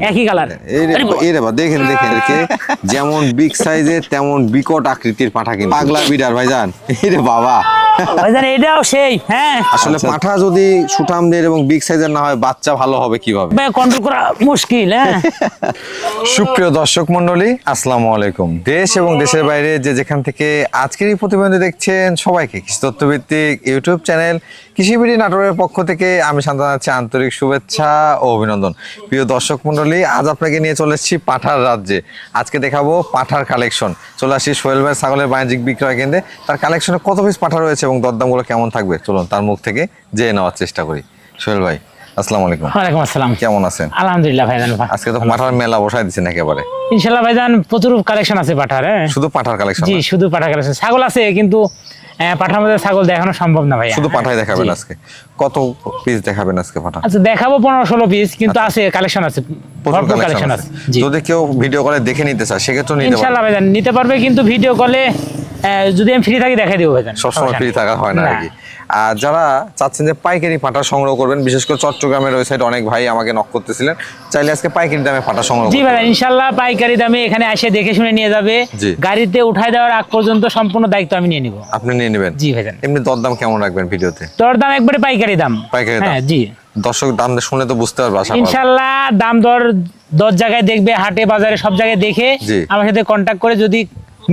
একই কালার। এই রে বা দেখেন দেখেন যেমন বিগ সাইজের তেমন বিকট আকৃতির পাঠা, কিন্তু পাগলা বিডার ভাইজান। এই রে বাবা ভাইজান এটাও সেই। হ্যাঁ আসলে পাঠা যদি সুঠামদের এবং বিগ সাইজের না হয় বাচ্চা ভালো হবে কিভাবে, কন্ট্রোল করা মুশকিল। হ্যাঁ সুপ্রিয় দর্শক মন্ডলী, আসসালামু আলাইকুম। দেশ এবং দেশের বাইরে যে যেখান থেকে আজকের এই প্রতিবেদন দেখছেন সবাইকে কৃষি তথ্যভিত্তিক ইউটিউব চ্যানেল কৃষিবিডি নাটোরের পক্ষ থেকে আমি শান্ত জানাচ্ছি আন্তরিক শুভেচ্ছা ও অভিনন্দন। প্রিয় দর্শক মন্ডলী, আজ আপনাকে নিয়ে চলে এসেছি পাঠার রাজ্যে। আজকে দেখাবো পাঠার কালেকশন। চলে আসি সোহেল ভাই ছাগলের বাণিজ্যিক বিক্রয় কেন্দ্রে। তার কালেকশনে কত পিস পাঠা রয়েছে এবং দরদামগুলো কেমন থাকবে চলুন তার মুখ থেকে জেনে নেওয়ার চেষ্টা করি। সোহেল ভাই আসসালামু আলাইকুম। ওয়ালাইকুম আসসালাম। কেমন আছেন? আলহামদুলিল্লাহ ভাইজান। আজকে তো পাঠার মেলা বসাই দিচ্ছেন একেবারে। ইনশাআল্লাহ ভাইজান প্রচুর কালেকশন আছে পাঠার। শুধু পাঠার কালেকশন? জি শুধু পাঠার কালেকশন। ছাগল আছে কিন্তু পাঠার মধ্যে ছাগল দেখানো সম্ভব না ভাই। শুধু পাঠাই দেখাবেন আজকে? কত পিস দেখাবেন আজকে পাঠা? আচ্ছা দেখাবো 15-16 পিস, কিন্তু আছে কালেকশন আছে, ভরপুর কালেকশন আছে। যদি কেউ ভিডিও কলে দেখে নিতে চায় সেক্ষেত্রে নিতে পারবে? ইনশাআল্লাহ ভাইজান নিতে পারবে, কিন্তু ভিডিও কলে যদি আমি ফ্রি থাকি দেখাই দেবো ভাইজান। সবসময় ফ্রি থাকা হয় না আর কি। আর যারা চাচ্ছেন যে পাইকারি পাঠা সংগ্রহ করবেন, বিশেষ করে চট্টগ্রামের ওই সাইড অনেক ভাই আমাকে নক করতেছিলেন, চাইলে আজকে পাইকারি দামে পাঠা সংগ্রহ জি ভাই ইনশাআল্লাহ পাইকারি দামে এখানে এসে দেখে শুনে নিয়ে যাবে। গাড়িতে উঠাই দেওয়ার আগ পর্যন্ত সম্পূর্ণ দায়িত্ব আমি নিয়ে নিব। আপনি নিয়ে নেবেন? জি ভাইজান। এমনি দরদাম কেমন রাখবেন ভিডিওতে? দরদাম একবারে পাইকারি দাম। পাইকারি দাম? হ্যাঁ জি। দর্শক দাম শুনলে তো বুঝতে পারবে আশা করি। ইনশাআল্লাহ দাম দর 10 জায়গায় দেখবে, হাটে বাজারে সব জায়গায় দেখে আমার সাথে কন্টাক্ট করে যদি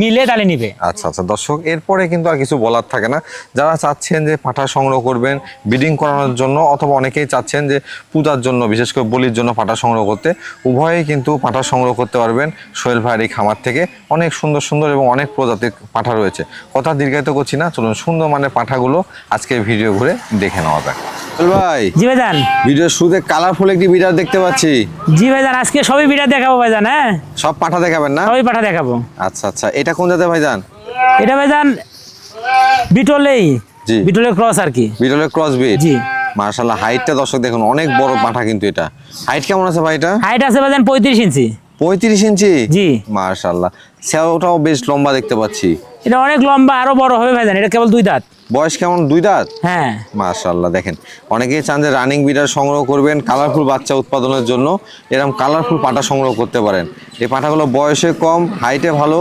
মিলে তাহলে নিবে। আচ্ছা আচ্ছা দর্শক, এরপরে কিন্তু আর কিছু বলার থাকে না। যারা চাচ্ছেন যে পাঠা সংগ্রহ করবেন ব্রিডিং করানোর জন্য, অথবা অনেকেই চাচ্ছেন যে পূজার জন্য বিশেষ করে বলির জন্য পাঠা সংগ্রহ করতে, উভয়েই কিন্তু পাঠা সংগ্রহ করতে পারবেন সোহেল ভাইয়ের এই খামার থেকে। অনেক সুন্দর সুন্দর এবং অনেক প্রজাতির পাঠা রয়েছে। কথা দীর্ঘায়িত করছি না, চলুন সুন্দর মানের পাঠাগুলো আজকে ভিডিও ঘুরে দেখে নেওয়া যাক। ভাই জি ভাইজান, ভিডিওর শুরুতে কালারফুল একটি বিড়াল দেখতে পাচ্ছি। জি ভাইজান আজকে সবই বিড়াল দেখাবো ভাইজান। হ্যাঁ সব পাঠা দেখাবেন না? সবই পাঠা দেখাবো। আচ্ছা আচ্ছা, এটা কোন জাতের ভাইজান? এটা ভাইজান বিটলেই, বিটলের ক্রস আর কি। বিটলের ক্রস বিট। জি মাশাআল্লাহ, হাইটটা দর্শক দেখুন অনেক বড় পাঠা কিন্তু এটা। হাইট কেমন আছে ভাই এটা? হাইট আছে ভাইজান 35 ইঞ্চি। 35 ইঞ্চি? জি মাশাআল্লাহ। সেওটাও বেশ লম্বা দেখতে পাচ্ছি। এটা অনেক লম্বা, আরো বড় হবে ভাইজান। এটা কেবল 2 দাঁত। বয়স কেমন? 2 দাঁত? হ্যাঁ মাশাআল্লাহ। দেখেন অনেকেই চান যে রানিং বিডার সংগ্রহ করবেন কালারফুল বাচ্চা উৎপাদনের জন্য, এরকম কালারফুল পাঠা সংগ্রহ করতে পারেন। এই পাঠাগুলো বয়সে কম, হাইটে ভালো,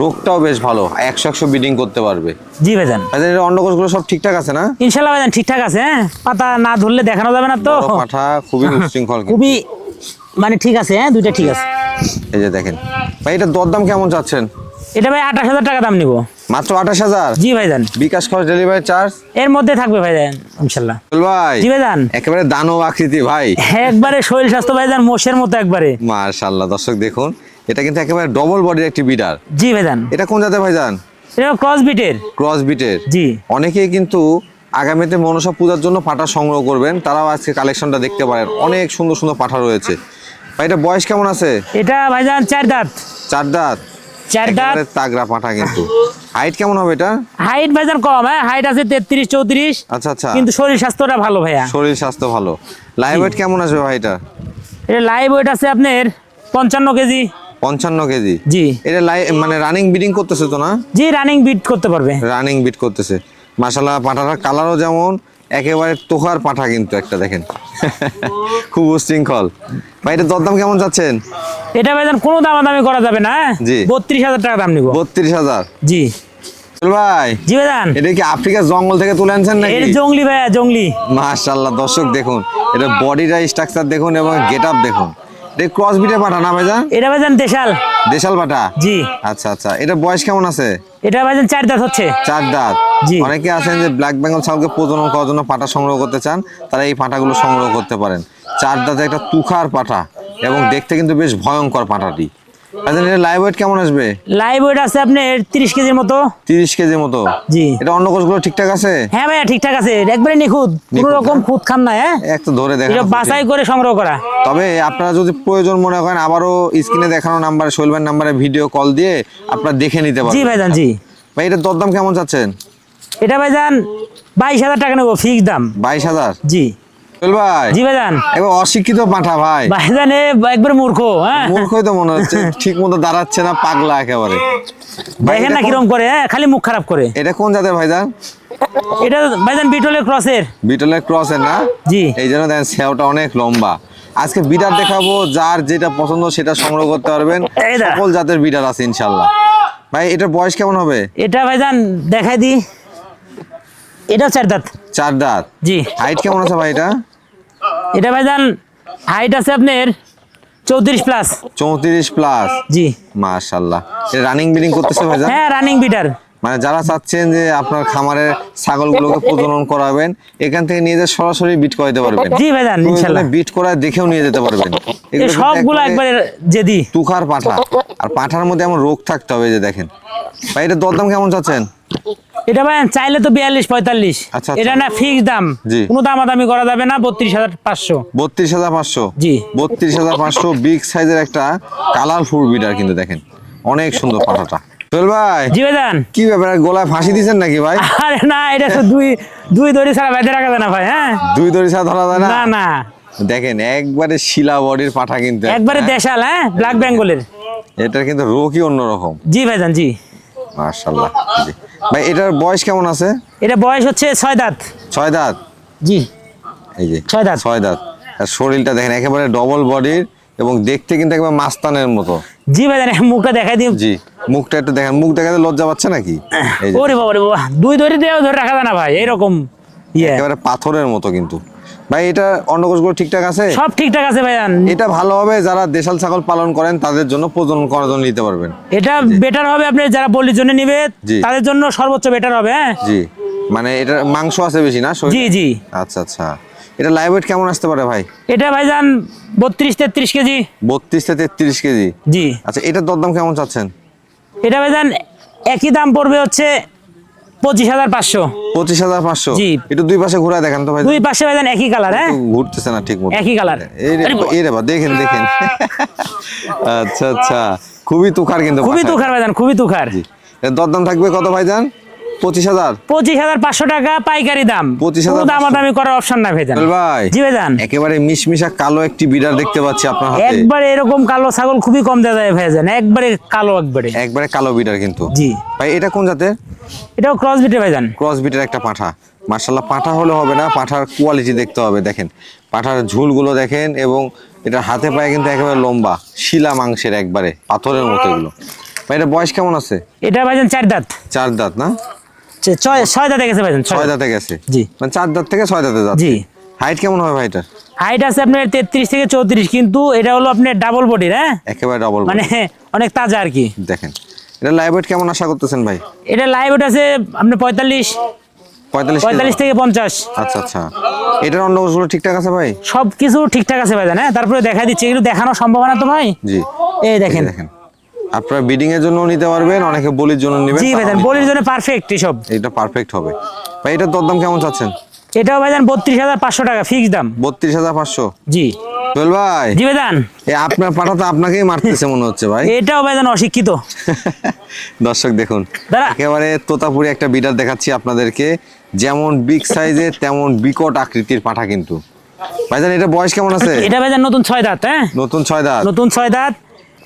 রোগটাও বেশ ভালো, 100 ব্রিডিং করতে পারবে। জি ভাইজান। ভাইজান এর অন্ডকোষগুলো সব ঠিকঠাক আছে না? ইনশাআল্লাহ ভাইজান ঠিকঠাক আছে। হ্যাঁ পাতা না ধরলে দেখানো যাবে না তো। পাঠা খুবই উচ্ছৃঙ্খল, খুবই মানে ঠিক আছে। হ্যাঁ দুইটা ঠিক আছে। এই যে দেখেন ভাই, এটা দরদাম কেমন চাচ্ছেন? এটা ভাই 28,000 টাকা দাম নিব। মাত্র 28,000? জি ভাইজান। বিকাশ খরচ, ডেলিভারি চার্জ এর মধ্যে থাকবে ভাইজান ইনশাআল্লাহ। ভাই জি ভাইজান। একেবারে দানব আকৃতি ভাই, একবারে শরীর স্বাস্থ্য ভাইজান মোষের মতো একবারে। মাশাআল্লাহ দর্শক দেখুন, এটা কিন্তু একেবারে ডবল বডির একটি বিডার। জি ভাইজান। এটা কোন জাতের ভাইজান? এটা ক্রস বিটের। ক্রস বিটের? জি। অনেকেই কিন্তু আগামীতে মনসা পূজার জন্য পাঠা সংগ্রহ করবেন, তারাও আজকে কালেকশনটা দেখতে পারেন। অনেক সুন্দর সুন্দর পাঠা রয়েছে। ভাই এটা বয়স কেমন আছে? এটা ভাইজান 4 দাঁত। 4 দাঁত? 4 দাঁত তাগড়া পাঠা কিন্তু। হাইট কেমন হবে এটা? হাইট ভাইজান কম। হ্যাঁ হাইট আছে 33-34। আচ্ছা আচ্ছা, কিন্তু শরীর স্বাস্থ্যটা ভালো ভাইয়া। শরীর স্বাস্থ্য ভালো। লাইভ ওয়েট কেমন আসবে ভাই এটা? এটা লাইভ ওয়েট আছে আপনার 55 কেজি। 55 কেজি? জি। এটা মানে রানিং বিডিং করতেছে তো না? জি রানিং বিট করতে পারবে। রানিং বিট করতেছে। মাশাআল্লাহ পাঠাটার কালারও যেমন একেবারে তোহার পাঠা কিন্তু একটা দেখেন খুব উচ্ছৃঙ্খল। ভাই এটা দরদাম কেমন যাচ্ছেন? এটা ভাইজান কোনো দামাদামি করা যাবে না। জি। 32,000 টাকা দাম নিব। 32,000? জি ভাই। জি ভাইজান। এটা কি আফ্রিকার জঙ্গল থেকে তুলে আনছেন নাকি? এটা জংলি ভাইয়া, জংলি। মাশাআল্লাহ দর্শক দেখুন, এটা বডিটা স্ট্রাকচার দেখুন এবং গেটআপ দেখুন। এটা ক্রস বিটের পাঠা না ভাইজান? এটা ভাইজান দেশাল। দেশাল পাঠা? জি। আচ্ছা আচ্ছা, এটা বয়স কেমন আছে? এটা ভাইজান 4 দাঁত হচ্ছে। 4 দাঁত? জি। অনেকে আছেন যে ব্ল্যাক বেঙ্গল ছাগলকে প্রজনন করার জন্য পাঠা সংগ্রহ করতে চান, তারা এই পাঠাগুলো সংগ্রহ করতে পারেন। 4 দাঁতে একটা তুখার পাঠা এবং দেখতে কিন্তু বেশ ভয়ঙ্কর পাঠাটি। এটা লাইভ ওয়েট কেমন আসবে? লাইভ ওয়েট আছে আপনার 30 কেজির মতো। 30 কেজির মতো? জি। এটা অন্ডকোষগুলো ঠিকঠাক আছে? হ্যাঁ ভাইয়া ঠিকঠাক আছে, একবারে নিখুঁত, কোনো রকম খুঁত খাম না। হ্যাঁ একটু ধরে দেখেন, এটা বাছাই করে সংগ্রহ করা। তবে আপনারা যদি প্রয়োজন মনে করেন আবারও স্ক্রিনে দেখানো নাম্বারে, সোহেল ভাইয়ের নাম্বারে ভিডিও কল দিয়ে আপনারা দেখে নিতে পারবেন। জি ভাইজান। জি ভাই এটার দরদাম কেমন চাচ্ছেন? এটা ভাইজান 22,000 টাকা নেবো, ফিক্স দাম। 22,000? জি ভাই। জি ভাইজান। এবার অশিক্ষিত পাঠা ভাই। ভাইজান একবারে মূর্খ। হ্যাঁ মূর্খই তো মনে হচ্ছে, ঠিক মতো দাঁড়াচ্ছে না, পাগলা একেবারে। দেখেন না কিরকম করে, খালি মুখ খারাপ করে। এটা কোন জাতের ভাইজান? এটা ভাইজান বিটলের ক্রসের। বিটলের ক্রসের না? জি। এই জন্য দেখেন সেওটা অনেক লম্বা আজকে বিডার দেখাবো, যার যেটা পছন্দ সেটা সংগ্রহ করতে পারবেন। সকল জাতের বিডার আছে ইনশাল্লাহ। ভাই এটার বয়স কেমন হবে? এটা ভাইজান দেখাই দি, এটা 4 দাঁত। 4 দাঁত। জি। হাইট কেমন আছে ভাই এটা? এটা ভাইজান হাইট আছে আপনার 34 প্লাস। 34 প্লাস। জি। মাশাআল্লাহ। এটা রানিং ব্রিডিং করতেছে ভাইজান? হ্যাঁ, রানিং বিডার। মানে যারা চাচ্ছেন যে আপনার খামারের ছাগলগুলোকে প্রজনন করাবেন, এখান থেকে নিয়ে যে সরাসরি বিট করাইতে পারবেন। জি ভাইজান, ইনশাআল্লাহ বিট করায় দেখেও নিয়ে যেতে পারবেন। এই সবগুলো একবারে জেদি তুখার পাঠা। আর পাঠার মধ্যে এমন রোগ থাকতে হবে, যে দেখেন ভাই এটা দরদাম কেমন চাচ্ছেন? এটা ভাই চাইলে তো 42-45। আচ্ছা, এটা না ফিক্স দাম, কোনো দামাদামি করা যাবে না। 32,500। 32,500। জি। 32,500 বিগ সাইজের একটা কালারফুল বিডার, কিন্তু দেখেন অনেক সুন্দর পাঠাটা। সোহেল ভাই। জি ভাইজান। কি ব্যাপার, গলায় ফাঁসি দিয়েছেন নাকি ভাই? আরে না, এটা তো দুই দড়ি ছাড়া বেঁধে রাখা যায় না ভাই। হ্যাঁ, 2 দড়ি ছাড়া ধরা যায় না? না না। দেখেন একবারে শিলা বডির পাঠা, কিন্তু একবারে দেশাল। হ্যাঁ, ব্ল্যাক বেঙ্গলের। এটার কিন্তু রোগই অন্যরকম। জি ভাইজান। জি। মাশাআল্লাহ। জি ভাই এটার বয়স কেমন আছে? এটা বয়স হচ্ছে 6 দাঁত। 6 দাঁত। জি। এই যে 6 দাঁত। 6 দাঁত। আর শরীরটা দেখেন একেবারে ডবল বডির, এবং দেখতে কিন্তু একবার মাস্তানের মতো। জি ভাইজান, মুখটা দেখাই দিই। জি, মুখটা একটু দেখেন। মুখ দেখাতে লজ্জা পাচ্ছে নাকি? এই যে ওরে বাবা রে বাবা, 2 দড়ি দিয়েও ধরে রাখা যায় না ভাই, এরকম একেবারে পাথরের মতো। কিন্তু ভাই এটা অন্ডকোষগুলো ঠিকঠাক আছে? সব ঠিকঠাক আছে ভাইজান। এটা ভালো হবে যারা দেশাল ছাগল পালন করেন, তাদের জন্য প্রজনন করার জন্য নিতে পারবেন। এটা বেটার হবে আপনি যারা বলির জন্য নিবে, তাদের জন্য সর্বোচ্চ বেটার হবে। হ্যাঁ জি, মানে এটা মাংস আছে বেশি না? জি জি। আচ্ছা আচ্ছা। এটা লাইভ ওয়েট কেমন আসতে পারে ভাই? এটা ভাইজান 32-33 কেজি। 32-33 কেজি। জি। আচ্ছা, এটার দরদাম কেমন চাচ্ছেন? এটা ভাইজান একই দাম পড়বে হচ্ছে 25,500। 25,500। জি। একটু দুই পাশে ঘুরে দেখেন তো ভাই। দুই পাশে ভাইজান একই কালার। হ্যাঁ, ঘুরতেছে না ঠিক মতো। একই কালার। এই রে বা, দেখেন দেখেন। আচ্ছা আচ্ছা, খুবই তুখার কিন্তু। খুবই তুখার ভাইজান, খুবই তুখার। জি। এর দরদাম থাকবে কত ভাইজান? 25,000। 25,500 টাকা পাইকারি দাম। 25,500। কোনো দামাদামি করার অপশন না ভাইজান। ভাই। জি ভাইজান। একেবারে মিশমিশা কালো একটি বিড়াল দেখতে পাচ্ছি আপনার হাতে। একবারে এরকম কালো ছাগল খুবই কম দেওয়া যায় ভাইজান, একবারে কালো। একবারে কালো বিড়াল কিন্তু। জি ভাই এটা কোন জাতের? এটাও ক্রস বিটের ভাইজান। ক্রস বিটের একটা পাঠা। মাশাআল্লাহ, পাঠা হলে হবে না, পাঠার কোয়ালিটি দেখতে হবে। দেখেন পাঠার ঝুলগুলো দেখেন, এবং এটা হাতে পায়ে কিন্তু একেবারে লম্বা, শিলা মাংসের, একবারে পাথরের মতো এগুলো। ভাই এটা বয়স কেমন আছে? এটা ভাইজান 4 দাঁত। 4 দাঁত না? 6 দাঁতে গেছে ভাইজান। 6 দাঁতে গেছে। জি। মানে 4 দাঁত থেকে 6 দাঁতে যাচ্ছে। জি। হাইট কেমন হবে ভাই এটা? হাইট আছে আপনার 33-34, কিন্তু এটা হলো আপনার ডাবল বডির। হ্যাঁ, একেবারে ডাবল, মানে অনেক তাজা আর কি। দেখেন এটা লাইভ ওয়েট কেমন আশা করতেছেন ভাই? এটা লাইভ ওয়েট আছে আপনার 45 থেকে 50। আচ্ছা আচ্ছা। এটার অন্ডকোষগুলো ঠিকঠাক আছে ভাই? সব কিছু ঠিকঠাক আছে ভাইজান। হ্যাঁ, তারপরে দেখা দিচ্ছি, এগুলো দেখানো সম্ভব না তো ভাই। জি। এই দেখেন। আপনারা বিডিং এর জন্য নিতে পারবেন, অনেকে বলির জন্য নেবেন। জি ভাইজান, বলির জন্য পারফেক্ট এসব। এটা পারফেক্ট হবে ভাই। এটার দরদাম কেমন চাচ্ছেন? এটাও ভাইজান 32,500 টাকা ফিক্স দাম। 32,500। জি। সোহেল ভাই। জি ভাইজান। আপনার পাঠা তো আপনাকেই মারতেছে মনে হচ্ছে ভাই। এটাও ভাইজান অশিক্ষিত। দর্শক দেখুন, দাঁড়া। একেবারে তোতাপুরি একটা বিড়াল দেখাচ্ছি আপনাদেরকে, যেমন বিগ সাইজের তেমন বিকট আকৃতির পাঠা কিন্তু। ভাইজান এটা বয়স কেমন আছে? এটা ভাইজান নতুন 6 দাঁত। হ্যাঁ, নতুন 6 দাঁত। নতুন 6 দাঁত।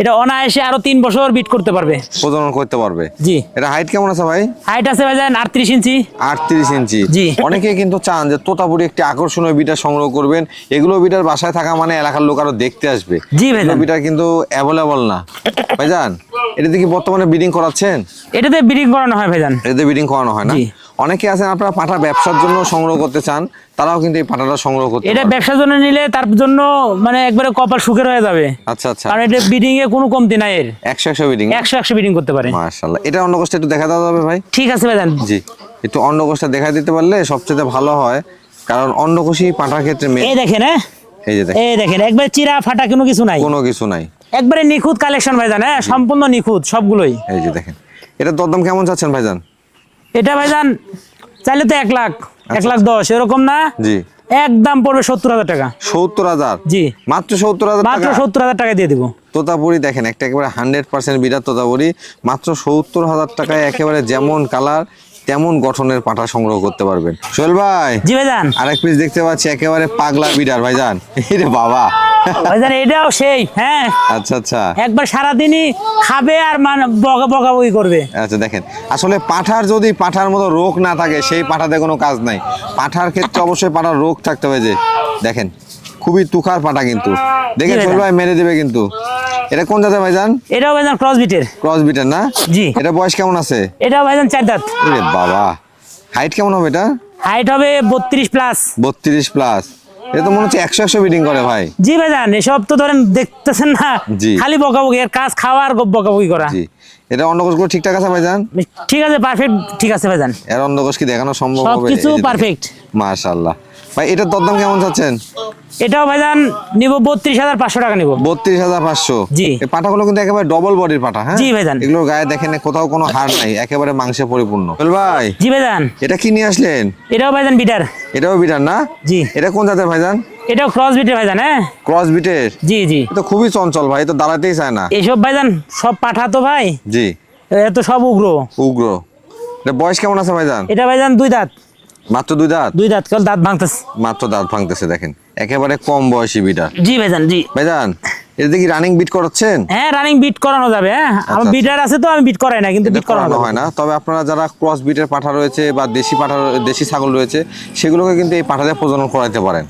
এটা অনায়াসে আরো 3 বছর বিট করতে পারবে, প্রজনন করতে পারবে। জি। এটা হাইট কেমন আছে ভাই? হাইট আছে ভাইজান 38 ইঞ্চি। 38 ইঞ্চি। জি। অনেকেই কিন্তু চান যে তোতাপুরি একটি আকর্ষণীয় বিটার সংগ্রহ করবেন। এগুলো বিটার বাসায় থাকা মানে এলাকার লোক আরো দেখতে আসবে। জি ভাইজান। বিটার কিন্তু অ্যাভেলেবল না ভাইজান। এটাতে কি বর্তমানে ব্রিডিং করাচ্ছেন? এটাতে ব্রিডিং করানো হয় ভাইজান। এটাতে ব্রিডিং করানো হয় না? জি। অনেকে আছেন আপনারা পাঠা ব্যবসার জন্য সংগ্রহ করতে চান, তারাও কিন্তু এই পাঠাটা সংগ্রহ করতে এটা পারবে। ব্যবসার জন্য নিলে তার জন্য মানে একবারে কপাল সুখের হয়ে যাবে। আচ্ছা আচ্ছা। কারণ এটা ব্রিডিং এ কোনো কমতি নাই এর। 100 ব্রিডিং। 100 ব্রিডিং করতে পারে। মাশাআল্লাহ। এটা অন্ডকোষটা একটু দেখা দেওয়া যাবে ভাই? ঠিক আছে ভাইজান। জি, একটু অন্ডকোষটা দেখা দিতে পারলে সবচেয়ে ভালো হয়, কারণ অন্ডকোষই পাঠার ক্ষেত্রে এই দেখেন। হ্যাঁ, এই যে দেখেন, এই দেখেন একবারে চিরা ফাটা কোনো কিছু নাই। কোনো কিছু নাই, একবারে নিখুঁত কালেকশন ভাইজান। হ্যাঁ, সম্পূর্ণ নিখুঁত সবগুলোই। এই যে দেখেন। এটা দরদাম কেমন চাচ্ছেন ভাইজান? এটা ভাইজান চাইলে তো 1 লাখ, 1,10,000 এরকম না। জি। একদম পড়বে 70,000 টাকা। 70,000? জি। মাত্র 70,000 মাত্র টাকা? 70,000 টাকা দিয়ে দিব। তোতাপুরি দেখেন, একটা একেবারে 100% বিরাট তোতাপুরি, মাত্র 70,000 টাকায় একেবারে যেমন কালার তেমন গঠনের পাঠা সংগ্রহ করতে পারবেন। সোহেল ভাই। জি ভাইজান। আরেক পিস দেখতে পাচ্ছি, একেবারে পাগলা বিডার ভাইজান। এরে বাবা ভাইজান এটাও সেই। হ্যাঁ, আচ্ছা আচ্ছা। একবার সারাদিনই খাবে আর মানে বকাবকি করবে। আচ্ছা দেখেন, আসলে পাঠার যদি পাঠার মতো রোগ না থাকে, সেই পাঠাতে কোনো কাজ নাই। পাঠার ক্ষেত্রে অবশ্যই পাঠার রোগ থাকতে হবে। যে দেখেন খুবই তুখার পাটা কিন্তু দেখে জি সোহেল ভাই মেরে দেবে কিন্তু। এটা কোন জাতের ভাইজান? এটাও ভাইজান ক্রস বিটের। ক্রস বিটের না? জি। এটা বয়স কেমন আছে? এটাও ভাইজান 4 দাঁত। আরে বাবা, হাইট কেমন হবে এটা? হাইট হবে 32 প্লাস। 32 প্লাস। এটা তো মনে হচ্ছে 100 বিডিং করে ভাই। জি ভাইজান, এসব তো ধরেন দেখতেছেন না, জি। খালি বকাবকি, এর কাজ খাওয়া আর বকাবকি করা। জি। এটা অন্ডকোষগুলো ঠিকঠাক আছে ভাইজান? ঠিক আছে, পারফেক্ট, ঠিক আছে ভাইজান, এর অন্ডকোষ কি দেখানো সম্ভব হবে? সবকিছু পারফেক্ট। মাশাআল্লাহ। ভাই এটার দরদাম কেমন চাচ্ছেন? এটাও ভাইজান নিব 32,500 টাকা নিব। 32,500। জি। এই পাঠাগুলো কিন্তু একেবারে ডবল বডির পাঠা, হ্যাঁ? জি ভাইজান। এগুলোর গায়ে দেখেন কোথাও কোনো হাড় নাই, একেবারে মাংসে পরিপূর্ণ। সোহেল ভাই, জি ভাইজান, এটা কি নিয়ে আসলেন? এটাও ভাইজান বিটার। এটাও বিটার না? জি। এটা কোন জাতের ভাইজান? এটাও ক্রস বিটের ভাইজান। হ্যাঁ, ক্রস বিটের। জি জি। এটা খুবই চঞ্চল ভাই, তো দাঁড়াতেই চায় না। এসব ভাইজান সব পাঠা তো ভাই, জি। এত সব উগ্র। উগ্র। এটা বয়স কেমন আছে ভাইজান? এটা ভাইজান 2 দাঁত। মাত্র 2 দাঁত? 2 দাঁত, কাল দাঁত ভাঙতেছে। মাত্র দাঁত ভাঙতেছে দেখেন, একেবারে কম বয়সী বিটার। জি ভাইজান, জি ভাইজান এটা দেখি রানিং বিট করাচ্ছেন? হ্যাঁ, রানিং বিট করানো যাবে। হ্যাঁ, আমার আচ্ছা। বিটার আছে তো আমি বিট করাই না, কিন্তু এটা বিট করানো করানো হয় হয় না। তবে আপনারা যারা ক্রস বিটের পাঠা রয়েছে বা দেশি পাঠা, দেশি ছাগল রয়েছে, সেগুলোকে কিন্তু এই পাঠা দিয়ে প্রজনন করাতে পারেন।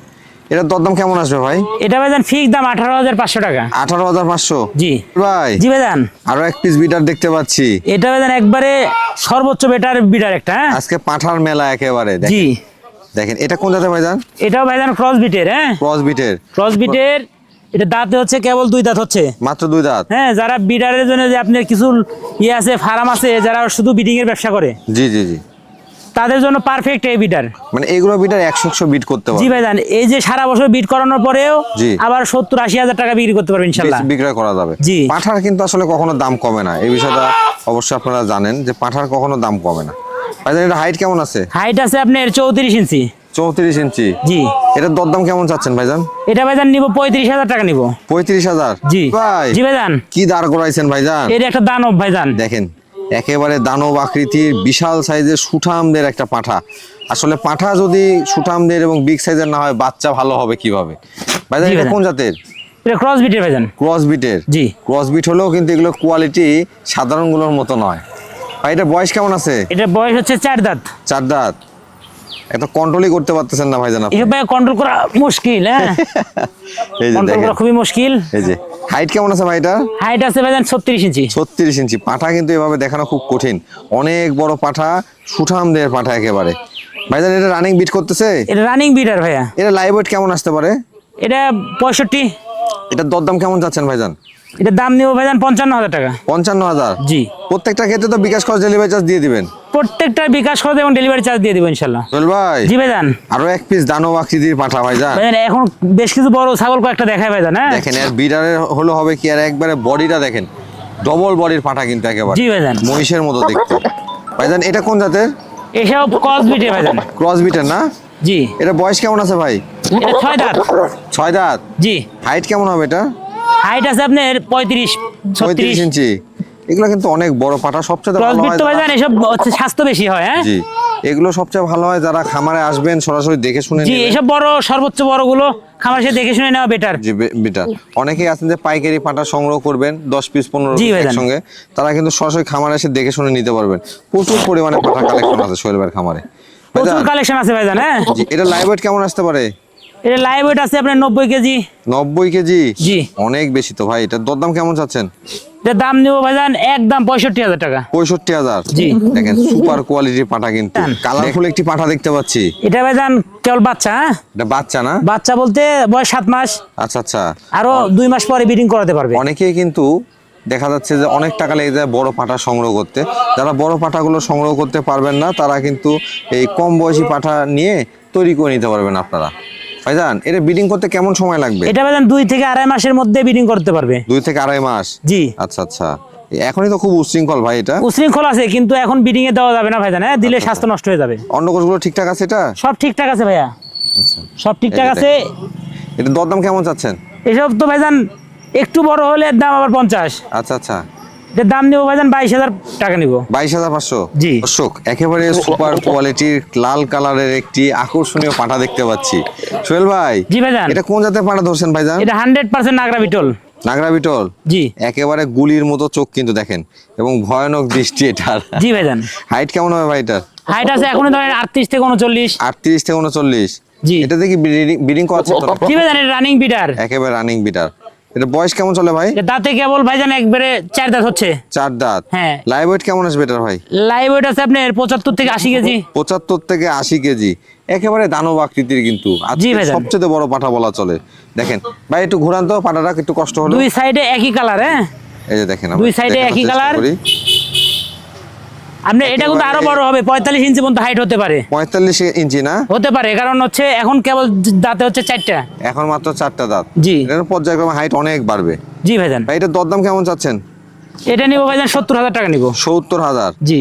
এটার দরদাম কেমন আসবে ভাই? এটা ভাইজান ফিক্স দাম 18,500 টাকা। 18,500? জি ভাই জি ভাইজান, আরো এক পিস বিটার দেখতে পাচ্ছি। এটা ভাইজান একবারে সর্বোচ্চ বেটার বিটার একটা। হ্যাঁ আজকে পাঠার মেলা একেবারে। জি। দেখেন এটা কোন জাতের ভাইজান? এটাও ভাইজান ক্রস বিটের। হ্যাঁ, ক্রস বিটের। ক্রস বিটের। এটা দাঁতে হচ্ছে কেবল 2 দাঁত হচ্ছে। মাত্র 2 দাঁত? হ্যাঁ, যারা বিডারের জন্য যে আপনার কিছু ইয়ে আছে, ফার্ম আছে, যারা শুধু বিডিং এর ব্যবসা করে, জি জি জি। তাদের জন্য পারফেক্ট এই বিডার। মানে এগুলো বিটার 100 বিট করতে জি পারবে? ভাইজান, এই যে সারা বছর বিট করানোর পরেও জি। আবার 70-80 হাজার টাকা বিক্রি করতে পারবেন ইনশাল্লাহ। বিক্রয় করা যাবে। জি। পাঠার কিন্তু আসলে কখনো দাম কমে না, এই বিষয়টা অবশ্যই আপনারা জানেন যে পাঠার কখনো দাম কমে না। ভাইজান এটা হাইট কেমন আছে? হাইট আছে আপনার 34 ইঞ্চি। 34 ইঞ্চি? জি। এটার দরদাম কেমন চাচ্ছেন ভাইজান? এটা ভাইজান নিব 35,000 টাকা নিব। 35,000? জি ভাই জি ভাইজান, কি দাঁড় করাইছেন ভাইজান! এর একটা দানব ভাইজান। দেখেন একেবারে দানব আকৃতির বিশাল সাইজের সুঠামদের একটা পাঠা। আসলে পাঠা যদি সুঠামদের এবং বিগ সাইজের না হয়, বাচ্চা ভালো হবে কিভাবে? ভাইজান জি এটা ভাইজান। কোন জাতের? এটা ক্রস বিটের ভাইজান। ক্রস বিটের? জি। ক্রস বিট হলেও কিন্তু এগুলো কোয়ালিটি সাধারণগুলোর মতো নয়। ভাই এটা বয়স কেমন আছে? এটা বয়স হচ্ছে 4 দাঁত। 4 দাঁত? এত কন্ট্রোলই করতে পারতেছেন না ভাইজান আপনি। এসব ভাই কন্ট্রোল করা মুশকিল। হ্যাঁ, এই যে কন্ট্রোল দেখেন, করা খুবই মুশকিল। এই যে হাইট কেমন আছে ভাই এটা? হাইট আছে ভাইজান 36 ইঞ্চি। 36 ইঞ্চি। পাঠা কিন্তু এভাবে দেখানো খুব কঠিন, অনেক বড় পাঠা, সুঠামদের পাঠা একেবারে। ভাইজান এটা রানিং বিট করতেছে? এটা রানিং বিটার ভাইয়া। এটা লাইভ ওয়েট কেমন আসতে পারে? এটা 65। এটার দরদাম কেমন যাচ্ছেন ভাইজান? এটার দাম নিব ভাইজান 55,000 টাকা। 55,000? জি। প্রত্যেকটা ক্ষেত্রে তো বিকাশ খরচ, ডেলিভারি চার্জ দিয়ে দিবেন? প্রত্যেকটা বিকাশ খরচ এবং ডেলিভারি চার্জ দিয়ে দিব ইনশাল্লাহ। সোহেল ভাই জি ভাইজান। আরো এক পিস দানব আকৃতির পাঠা ভাইজান। ভাইজান এখন বেশ কিছু বড় ছাগল কয়েকটা দেখায় ভাইজান। হ্যাঁ দেখেন এর বিডারের হলো হবে কি, আর একবারে বডিটা দেখেন, ডবল বডির পাঠা কিন্তু একেবারে জি ভাইজান। মহিষের মতো দেখতে। ভাইজান এটা কোন জাতের? এসব ক্রস বিটে ভাইজান। ক্রস বিটের না? জি। এটা বয়স কেমন আছে ভাই? এটা 6 দাঁত। 6 দাঁত? জি। হাইট কেমন হবে এটা? হাইট আছে আপনার 35 35 36। ইঞ্চি? এগুলো কিন্তু অনেক বড় পাঠা, সবচেয়ে ক্রস ভালো বিট হয় তো ভাইজান এসব হচ্ছে স্বাস্থ্য বেশি হয়। হ্যাঁ জি, এগুলো সবচেয়ে ভালো হয় যারা খামারে আসবেন সরাসরি দেখে শুনে জি, নেবেন। এসব বড় সর্বোচ্চ বড়গুলো খামার সে দেখে শুনে নেওয়া বেটার। জি বিটা। অনেকেই আছেন যে পাইকারি পাটা সংগ্রহ করবেন 10 পিস 15 জি পিস ভাইজান। একসঙ্গে, তারা কিন্তু সরাসরি খামারে এসে দেখে শুনে নিতে পারবেন। প্রচুর পরিমাণে পাটা কালেকশন আছে সোহেল ভাইয়ের খামারে। প্রচুর ভাইজান, কালেকশন আছে ভাইজান। হ্যাঁ জি, এটা লাইভ ওয়েট কেমন আসতে পারে? এটা লাইভ ওয়েট আছে আপনার 90 কেজি। 90 কেজি? জি। অনেক বেশি তো ভাই। এটার দরদাম কেমন চাচ্ছেন? এটার দাম নিব ভাইজান একদম 65,000 টাকা। 65,000? জি। দেখেন সুপার কোয়ালিটির পাটা কিন্তু, কালারফুল একটি পাটা দেখতে পাচ্ছি। এটা ভাইজান কেবল বাচ্চা। হ্যাঁ এটা বাচ্চা না? বাচ্চা বলতে বয়স 7 মাস, আচ্ছা আচ্ছা। আরো 2 মাস পরে ব্রিডিং করাতে পারবে। অনেকেই কিন্তু দেখা যাচ্ছে যে অনেক টাকা লেগে যায় বড় পাঠা সংগ্রহ করতে। যারা বড় পাঠাগুলো সংগ্রহ করতে পারবেন না, তারা কিন্তু এই কম বয়সী পাঠা নিয়ে তৈরি করে নিতে পারবেন আপনারা। ভাইজান এটা ব্রিডিং করতে কেমন সময় লাগবে? এটা ভাইজান 2 থেকে 2.5 মাসের মধ্যে ব্রিডিং করতে পারবে। 2 থেকে 2.5 মাস? জি। আচ্ছা আচ্ছা। এখনই তো খুব উচ্ছৃঙ্খল ভাই এটা। উশৃঙ্খল আছে, কিন্তু এখন ব্রিডিং এ দেওয়া যাবে না ভাইজান। হ্যাঁ দিলে স্বাস্থ্য নষ্ট হয়ে যাবে। অন্ডকোষগুলো ঠিকঠাক আছে এটা? সব ঠিকঠাক আছে ভাইয়া, আচ্ছা। সব ঠিকঠাক এই যে আছে। এটা দরদাম কেমন চাচ্ছেন? এসব তো ভাইজান একটু বড় হলে এর দাম আবার 50। আচ্ছা আচ্ছা। এর দাম নিব ভাইজান 22,000 টাকা নিব। 22,500? জি। দর্শক একেবারে সুপার কোয়ালিটির লাল কালারের একটি আকর্ষণীয় পাঠা দেখতে পাচ্ছি। সোহেল ভাই জি ভাইজান। এটা কোন জাতের পাঠা ধরছেন ভাইজান? এটা 100% নাগরা বিটল। নাগরা বিটল? জি। একেবারে গুলির মতো চোখ কিন্তু দেখেন, এবং ভয়ানক দৃষ্টি এটার। জি ভাইজান। হাইট কেমন হবে ভাই এটার? হাইট আছে এখন ধরেন 38 থেকে 39। 38 থেকে 39? জি। এটা দেখি ব্রিডিং করাচ্ছে তো? জি ভাইজান, এটা রানিং বিডার। একেবারে রানিং বিটার। এটা বয়স কেমন চলে ভাই? দাঁতে কেবল ভাইজান একবারে 4 দাঁত হচ্ছে। 4 দাঁত। হ্যাঁ। লাইভ ওয়েট কেমন আসবে এটার ভাই? লাইভ ওয়েট আছে আপনার 75 থেকে 80 কেজি। 75 থেকে 80 কেজি, একেবারে দানব আকৃতির কিন্তু আজকে ভাইজান। সবচেয়ে বড় পাঠা বলা চলে। দেখেন ভাই একটু ঘুরান তো পাঠাটা, একটু কষ্ট হলো। দুই সাইডে একই কালার। হ্যাঁ, এই যে দেখেন, দুই সাইডে একই কালার। আপনি এটা কিন্তু আরো বড় হবে, 45 ইঞ্চি পর্যন্ত হাইট হতে পারে। 45 ইঞ্চি না? হতে পারে, কারণ হচ্ছে এখন কেবল দাঁতে হচ্ছে 4টা। এখন মাত্র 4টা দাঁত। জি। এর পর্যায়ক্রমে হাইট অনেক বাড়বে। জি ভাইজান। ভাই এটার দরদাম কেমন চাচ্ছেন? এটা নিবো ভাইজান 70,000 টাকা নিবো। 70,000। জি।